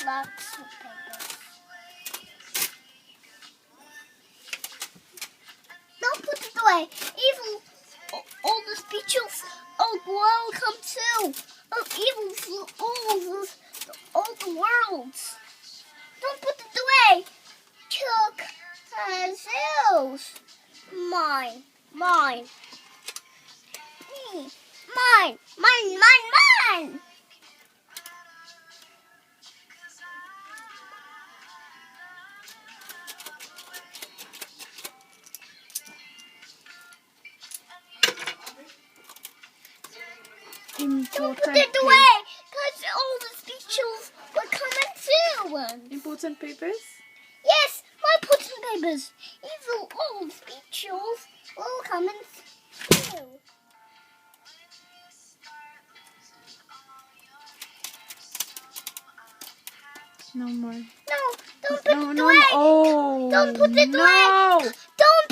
lots of papers. Don't put it away. Evil, all the speeches of the world come too. Of evil, all the worlds. Don't put it away. Took ourselves. Mine. Me. Mine. Don't put it away, because all the speeches will come in too. Important papers? Yes, my important papers. Even all speeches will come in too. No more. No, don't put it away. Oh, Don't put it no. away. Don't